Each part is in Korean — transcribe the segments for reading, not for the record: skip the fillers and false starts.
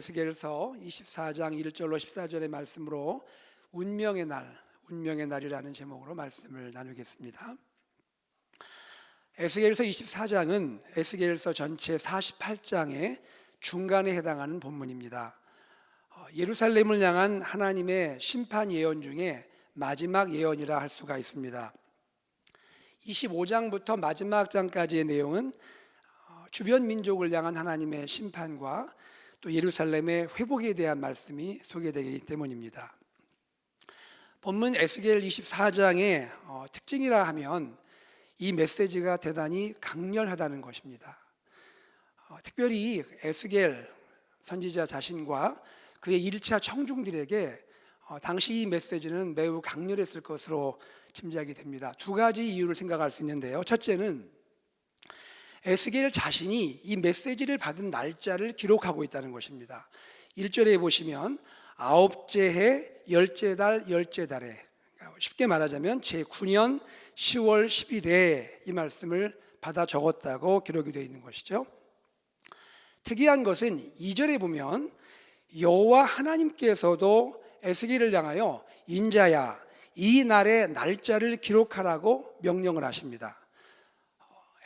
에스겔서 24장 1절로 14절의 말씀으로 운명의 날이라는 제목으로 말씀을 나누겠습니다. 에스겔서 24장은 에스겔서 전체 48장의 중간에 해당하는 본문입니다. 예루살렘을 향한 하나님의 심판 예언 중에 마지막 예언이라 할 수가 있습니다. 25장부터 마지막 장까지의 내용은 주변 민족을 향한 하나님의 심판과 또 예루살렘의 회복에 대한 말씀이 소개되기 때문입니다. 본문 에스겔 24장의 특징이라 하면 이 메시지가 대단히 강렬하다는 것입니다. 특별히 에스겔 선지자 자신과 그의 1차 청중들에게 당시 이 메시지는 매우 강렬했을 것으로 짐작이 됩니다. 두 가지 이유를 생각할 수 있는데요. 첫째는 에스겔 자신이 이 메시지를 받은 날짜를 기록하고 있다는 것입니다. 1절에 보시면 아홉째 해 열째 달 열째 달에, 쉽게 말하자면 제9년 10월 10일에 이 말씀을 받아 적었다고 기록이 되어 있는 것이죠. 특이한 것은 2절에 보면 여호와 하나님께서도 에스겔을 향하여 인자야 이 날의 날짜를 기록하라고 명령을 하십니다.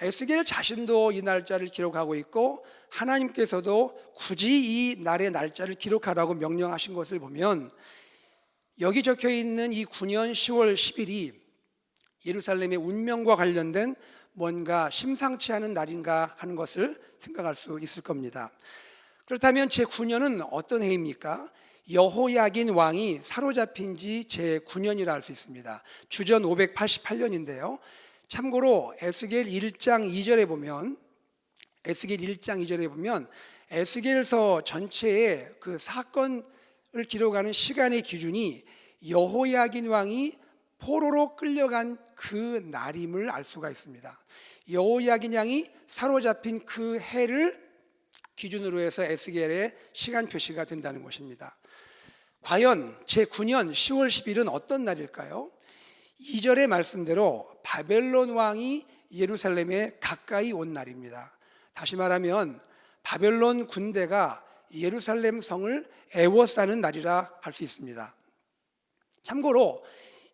에스겔 자신도 이 날짜를 기록하고 있고 하나님께서도 굳이 이 날의 날짜를 기록하라고 명령하신 것을 보면 여기 적혀 있는 이 9년 10월 10일이 예루살렘의 운명과 관련된 뭔가 심상치 않은 날인가 하는 것을 생각할 수 있을 겁니다. 그렇다면 제9년은 어떤 해입니까? 여호야긴 왕이 사로잡힌 지 제9년이라 할 수 있습니다. 주전 588년인데요. 참고로 에스겔 1장 2절에 보면 에스겔서 전체의 그 사건을 기록하는 시간의 기준이 여호야긴 왕이 포로로 끌려간 그 날임을 알 수가 있습니다. 여호야긴 왕이 사로잡힌 그 해를 기준으로 해서 에스겔의 시간 표시가 된다는 것입니다. 과연 제9년 10월 10일은 어떤 날일까요? 2절의 말씀대로 바벨론 왕이 예루살렘에 가까이 온 날입니다. 다시 말하면 바벨론 군대가 예루살렘 성을 애워싸는 날이라 할 수 있습니다. 참고로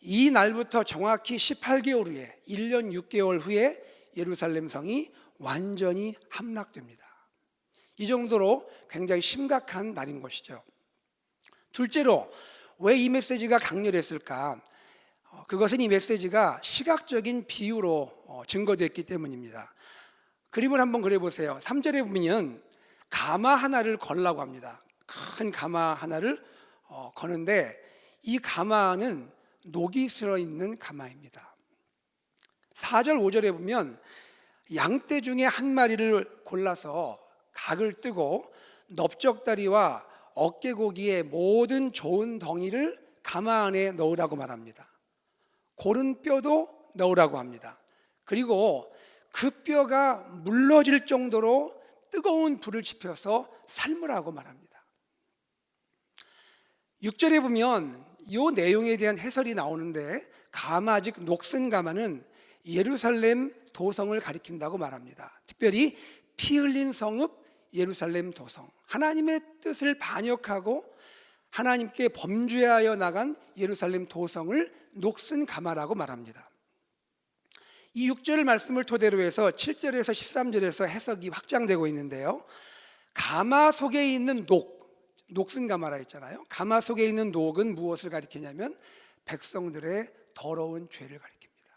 이 날부터 정확히 18개월 후에 1년 6개월 후에 예루살렘 성이 완전히 함락됩니다. 이 정도로 굉장히 심각한 날인 것이죠. 둘째로 왜 이 메시지가 강렬했을까? 그것은 이 메시지가 시각적인 비유로 증거됐기 때문입니다. 그림을 한번 그려보세요. 3절에 보면 가마 하나를 걸라고 합니다. 큰 가마 하나를 거는데 이 가마는 녹이 슬어 있는 가마입니다. 4절 5절에 보면 양떼 중에 한 마리를 골라서 각을 뜨고 넓적다리와 어깨고기의 모든 좋은 덩이를 가마 안에 넣으라고 말합니다. 고른 뼈도 넣으라고 합니다. 그리고 그 뼈가 물러질 정도로 뜨거운 불을 지펴서 삶으라고 말합니다. 6절에 보면 이 내용에 대한 해설이 나오는데 가마 즉 녹슨 가마는 예루살렘 도성을 가리킨다고 말합니다. 특별히 피 흘린 성읍 예루살렘 도성, 하나님의 뜻을 반역하고 하나님께 범죄하여 나간 예루살렘 도성을 녹슨 가마라고 말합니다. 이 6절 말씀을 토대로 해서 7절에서 13절에서 해석이 확장되고 있는데요. 가마 속에 있는 녹슨 가마라 했잖아요. 가마 속에 있는 녹은 무엇을 가리키냐면 백성들의 더러운 죄를 가리킵니다.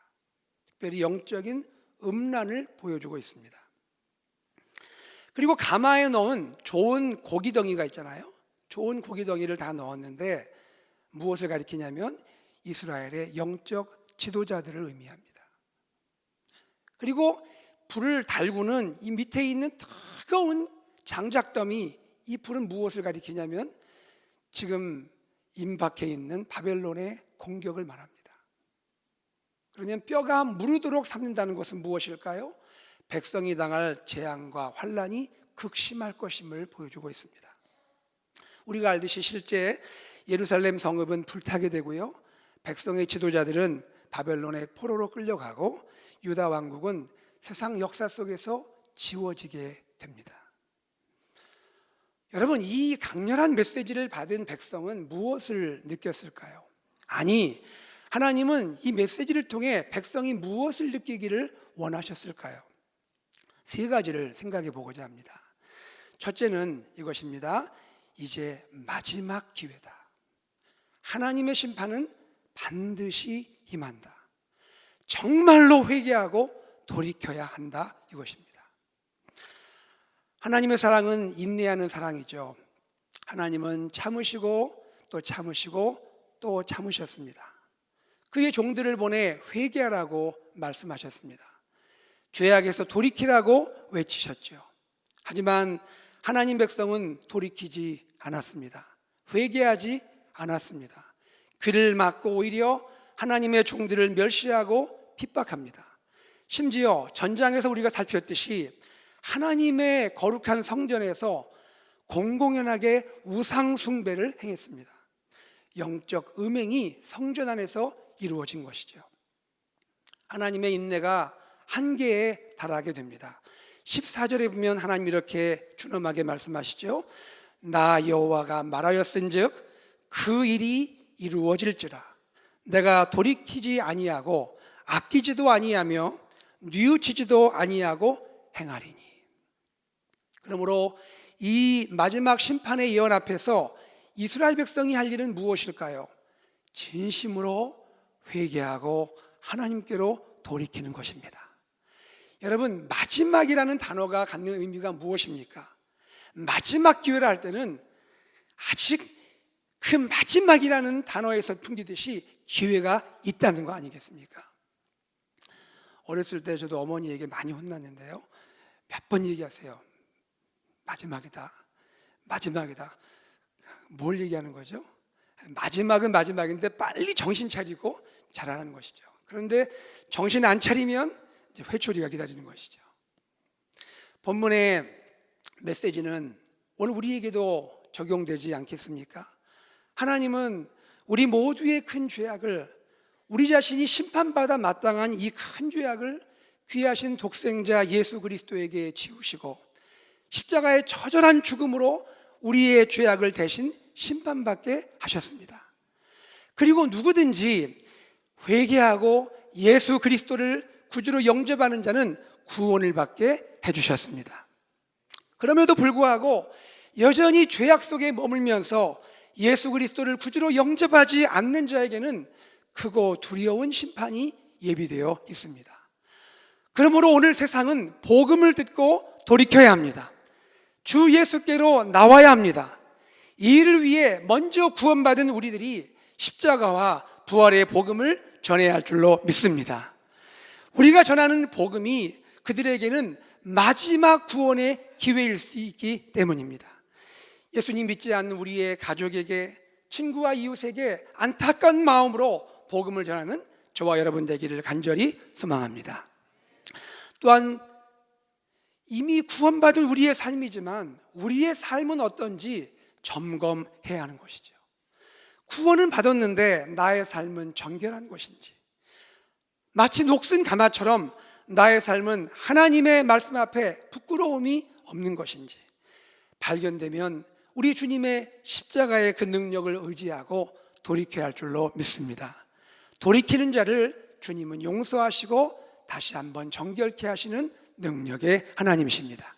특별히 영적인 음란을 보여주고 있습니다. 그리고 가마에 넣은 좋은 고기덩이가 있잖아요. 좋은 고기덩이를 다 넣었는데 무엇을 가리키냐면 이스라엘의 영적 지도자들을 의미합니다. 그리고 불을 달구는 이 밑에 있는 뜨거운 장작더미, 이 불은 무엇을 가리키냐면 지금 임박해 있는 바벨론의 공격을 말합니다. 그러면 뼈가 무르도록 삶는다는 것은 무엇일까요? 백성이 당할 재앙과 환란이 극심할 것임을 보여주고 있습니다. 우리가 알듯이 실제 예루살렘 성읍은 불타게 되고요, 백성의 지도자들은 바벨론의 포로로 끌려가고 유다 왕국은 세상 역사 속에서 지워지게 됩니다. 여러분, 이 강렬한 메시지를 받은 백성은 무엇을 느꼈을까요? 아니, 하나님은 이 메시지를 통해 백성이 무엇을 느끼기를 원하셨을까요? 세 가지를 생각해 보고자 합니다. 첫째는 이것입니다. 이제 마지막 기회다. 하나님의 심판은 반드시 임한다. 정말로 회개하고 돌이켜야 한다, 이것입니다. 하나님의 사랑은 인내하는 사랑이죠. 하나님은 참으시고 또 참으시고 또 참으셨습니다. 그의 종들을 보내 회개하라고 말씀하셨습니다. 죄악에서 돌이키라고 외치셨죠. 하지만 하나님 백성은 돌이키지 않았습니다. 회개하지 않았습니다. 귀를 막고 오히려 하나님의 종들을 멸시하고 핍박합니다. 심지어 전장에서 우리가 살폈듯이 하나님의 거룩한 성전에서 공공연하게 우상 숭배를 행했습니다. 영적 음행이 성전 안에서 이루어진 것이죠. 하나님의 인내가 한계에 달하게 됩니다. 14절에 보면 하나님 이렇게 준엄하게 말씀하시죠. 나 여호와가 말하였은즉 그 일이 이루어질지라. 내가 돌이키지 아니하고 아끼지도 아니하며 뉘우치지도 아니하고 행하리니. 그러므로 이 마지막 심판의 예언 앞에서 이스라엘 백성이 할 일은 무엇일까요? 진심으로 회개하고 하나님께로 돌이키는 것입니다. 여러분, 마지막이라는 단어가 갖는 의미가 무엇입니까? 마지막 기회라 할 때는 아직 그 마지막이라는 단어에서 풍기듯이 기회가 있다는 거 아니겠습니까? 어렸을 때 저도 어머니에게 많이 혼났는데요. 몇 번 얘기하세요. 마지막이다. 마지막이다. 뭘 얘기하는 거죠? 마지막은 마지막인데 빨리 정신 차리고 자라는 것이죠. 그런데 정신 안 차리면 이제 회초리가 기다리는 것이죠. 본문의 메시지는 오늘 우리에게도 적용되지 않겠습니까? 하나님은 우리 모두의 큰 죄악을, 우리 자신이 심판받아 마땅한 이 큰 죄악을 귀하신 독생자 예수 그리스도에게 지우시고 십자가의 처절한 죽음으로 우리의 죄악을 대신 심판받게 하셨습니다. 그리고 누구든지 회개하고 예수 그리스도를 구주로 영접하는 자는 구원을 받게 해주셨습니다. 그럼에도 불구하고 여전히 죄악 속에 머물면서 예수 그리스도를 구주로 영접하지 않는 자에게는 크고 두려운 심판이 예비되어 있습니다. 그러므로 오늘 세상은 복음을 듣고 돌이켜야 합니다. 주 예수께로 나와야 합니다. 이 일을 위해 먼저 구원받은 우리들이 십자가와 부활의 복음을 전해야 할 줄로 믿습니다. 우리가 전하는 복음이 그들에게는 마지막 구원의 기회일 수 있기 때문입니다. 예수님 믿지 않는 우리의 가족에게, 친구와 이웃에게 안타까운 마음으로 복음을 전하는 저와 여러분 되기를 간절히 소망합니다. 또한 이미 구원받은 우리의 삶이지만 우리의 삶은 어떤지 점검해야 하는 것이죠. 구원은 받았는데 나의 삶은 정결한 것인지, 마치 녹슨 가마처럼 나의 삶은 하나님의 말씀 앞에 부끄러움이 없는 것인지 발견되면 우리 주님의 십자가의 그 능력을 의지하고 돌이켜야 할 줄로 믿습니다. 돌이키는 자를 주님은 용서하시고 다시 한번 정결케 하시는 능력의 하나님이십니다.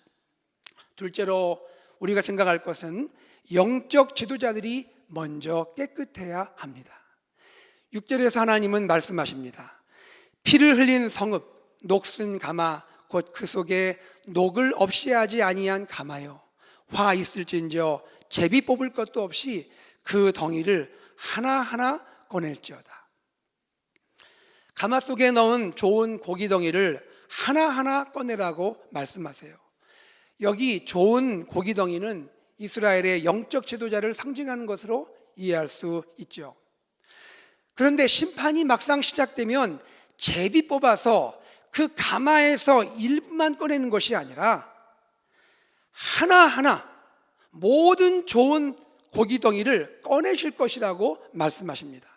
둘째로 우리가 생각할 것은 영적 지도자들이 먼저 깨끗해야 합니다. 6절에서 하나님은 말씀하십니다. 피를 흘린 성읍, 녹슨 가마, 곧 그 속에 녹을 없이 하지 아니한 가마요, 화 있을진저 제비 뽑을 것도 없이 그 덩이를 하나하나 꺼낼지어다. 가마 속에 넣은 좋은 고기 덩이를 하나하나 꺼내라고 말씀하세요. 여기 좋은 고기 덩이는 이스라엘의 영적 지도자를 상징하는 것으로 이해할 수 있죠. 그런데 심판이 막상 시작되면 제비 뽑아서 그 가마에서 일부만 꺼내는 것이 아니라 하나하나 모든 좋은 고기 덩이를 꺼내실 것이라고 말씀하십니다.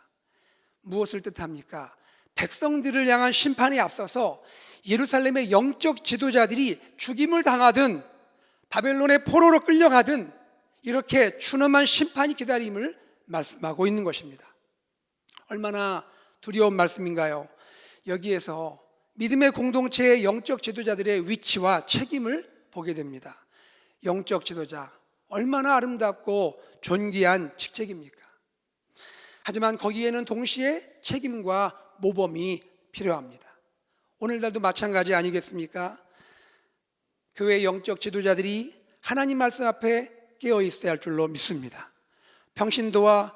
무엇을 뜻합니까? 백성들을 향한 심판에 앞서서 예루살렘의 영적 지도자들이 죽임을 당하든 바벨론의 포로로 끌려가든 이렇게 추노만 심판이 기다림을 말씀하고 있는 것입니다. 얼마나 두려운 말씀인가요? 여기에서 믿음의 공동체의 영적 지도자들의 위치와 책임을 보게 됩니다. 영적 지도자, 얼마나 아름답고 존귀한 직책입니까? 하지만 거기에는 동시에 책임과 모범이 필요합니다. 오늘날도 마찬가지 아니겠습니까? 교회의 영적 지도자들이 하나님 말씀 앞에 깨어 있어야 할 줄로 믿습니다. 평신도와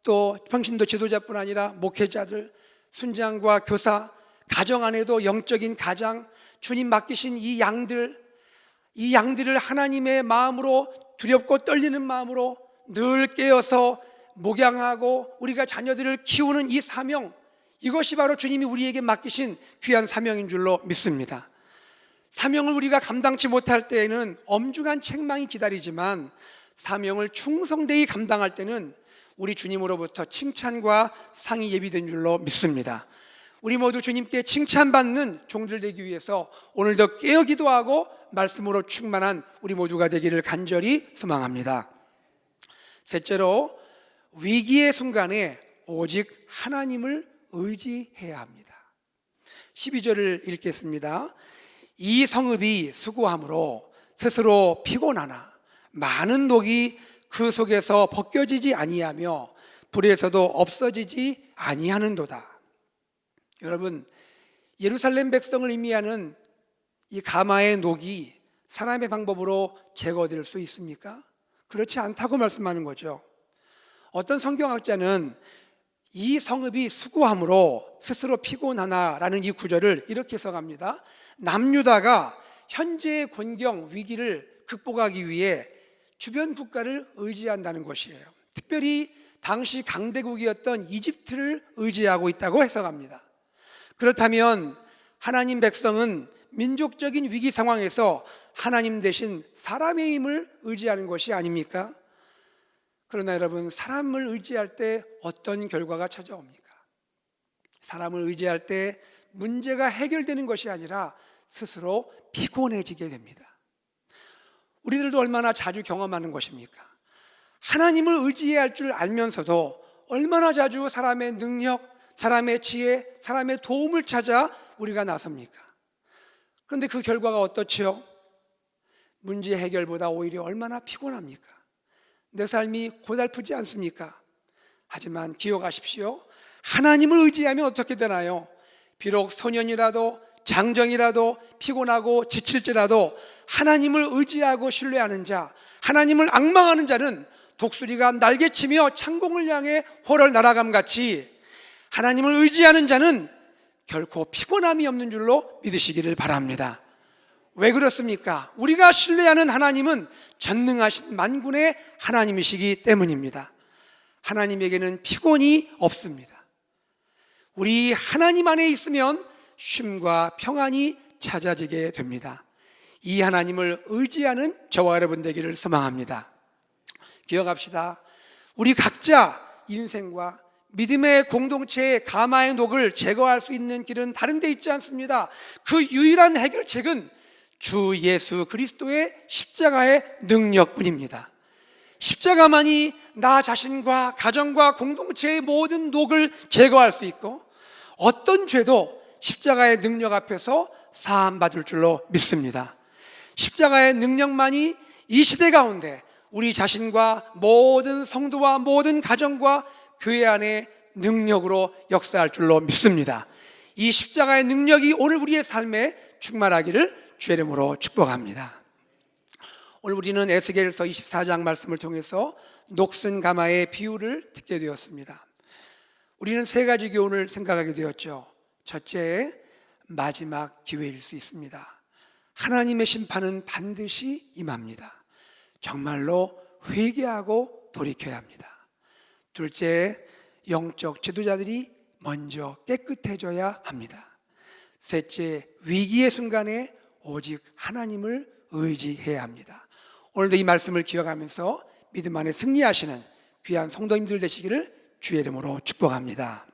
또 평신도 지도자뿐 아니라 목회자들, 순장과 교사, 가정 안에도 영적인 가장, 주님 맡기신 이 양들을 하나님의 마음으로, 두렵고 떨리는 마음으로 늘 깨어서 목양하고 우리가 자녀들을 키우는 이 사명, 이것이 바로 주님이 우리에게 맡기신 귀한 사명인 줄로 믿습니다. 사명을 우리가 감당치 못할 때에는 엄중한 책망이 기다리지만 사명을 충성되이 감당할 때는 우리 주님으로부터 칭찬과 상이 예비된 줄로 믿습니다. 우리 모두 주님께 칭찬받는 종들 되기 위해서 오늘도 깨어 기도하고 말씀으로 충만한 우리 모두가 되기를 간절히 소망합니다. 셋째로, 위기의 순간에 오직 하나님을 의지해야 합니다. 12절을 읽겠습니다. 이 성읍이 수고함으로 스스로 피곤하나 많은 녹이 그 속에서 벗겨지지 아니하며 불에서도 없어지지 아니하는도다. 여러분, 예루살렘 백성을 의미하는 이 가마의 녹이 사람의 방법으로 제거될 수 있습니까? 그렇지 않다고 말씀하는 거죠. 어떤 성경학자는 이 성읍이 수고함으로 스스로 피곤하나라는 이 구절을 이렇게 해석합니다. 남유다가 현재의 곤경 위기를 극복하기 위해 주변 국가를 의지한다는 것이에요. 특별히 당시 강대국이었던 이집트를 의지하고 있다고 해석합니다. 그렇다면 하나님 백성은 민족적인 위기 상황에서 하나님 대신 사람의 힘을 의지하는 것이 아닙니까? 그러나 여러분, 사람을 의지할 때 어떤 결과가 찾아옵니까? 사람을 의지할 때 문제가 해결되는 것이 아니라 스스로 피곤해지게 됩니다. 우리들도 얼마나 자주 경험하는 것입니까? 하나님을 의지해야 할 줄 알면서도 얼마나 자주 사람의 능력, 사람의 지혜, 사람의 도움을 찾아 우리가 나섭니까? 그런데 그 결과가 어떻지요? 문제 해결보다 오히려 얼마나 피곤합니까? 내 삶이 고달프지 않습니까? 하지만 기억하십시오. 하나님을 의지하면 어떻게 되나요? 비록 소년이라도 장정이라도 피곤하고 지칠지라도 하나님을 의지하고 신뢰하는 자, 하나님을 앙망하는 자는 독수리가 날개치며 창공을 향해 호를 날아감같이 하나님을 의지하는 자는 결코 피곤함이 없는 줄로 믿으시기를 바랍니다. 왜 그렇습니까? 우리가 신뢰하는 하나님은 전능하신 만군의 하나님이시기 때문입니다. 하나님에게는 피곤이 없습니다. 우리 하나님 안에 있으면 쉼과 평안이 찾아지게 됩니다. 이 하나님을 의지하는 저와 여러분 되기를 소망합니다. 기억합시다. 우리 각자 인생과 믿음의 공동체의 가마의 녹을 제거할 수 있는 길은 다른 데 있지 않습니다. 그 유일한 해결책은 주 예수 그리스도의 십자가의 능력뿐입니다. 십자가만이 나 자신과 가정과 공동체의 모든 녹을 제거할 수 있고 어떤 죄도 십자가의 능력 앞에서 사함받을 줄로 믿습니다. 십자가의 능력만이 이 시대 가운데 우리 자신과 모든 성도와 모든 가정과 교회 안에 능력으로 역사할 줄로 믿습니다. 이 십자가의 능력이 오늘 우리의 삶에 충만하기를 주의 이름으로 축복합니다. 오늘 우리는 에스겔서 24장 말씀을 통해서 녹슨 가마의 비유를 듣게 되었습니다. 우리는 세 가지 교훈을 생각하게 되었죠. 첫째, 마지막 기회일 수 있습니다. 하나님의 심판은 반드시 임합니다. 정말로 회개하고 돌이켜야 합니다. 둘째, 영적 지도자들이 먼저 깨끗해져야 합니다. 셋째, 위기의 순간에 오직 하나님을 의지해야 합니다. 오늘도 이 말씀을 기억하면서 믿음 안에 승리하시는 귀한 성도님들 되시기를 주의 이름으로 축복합니다.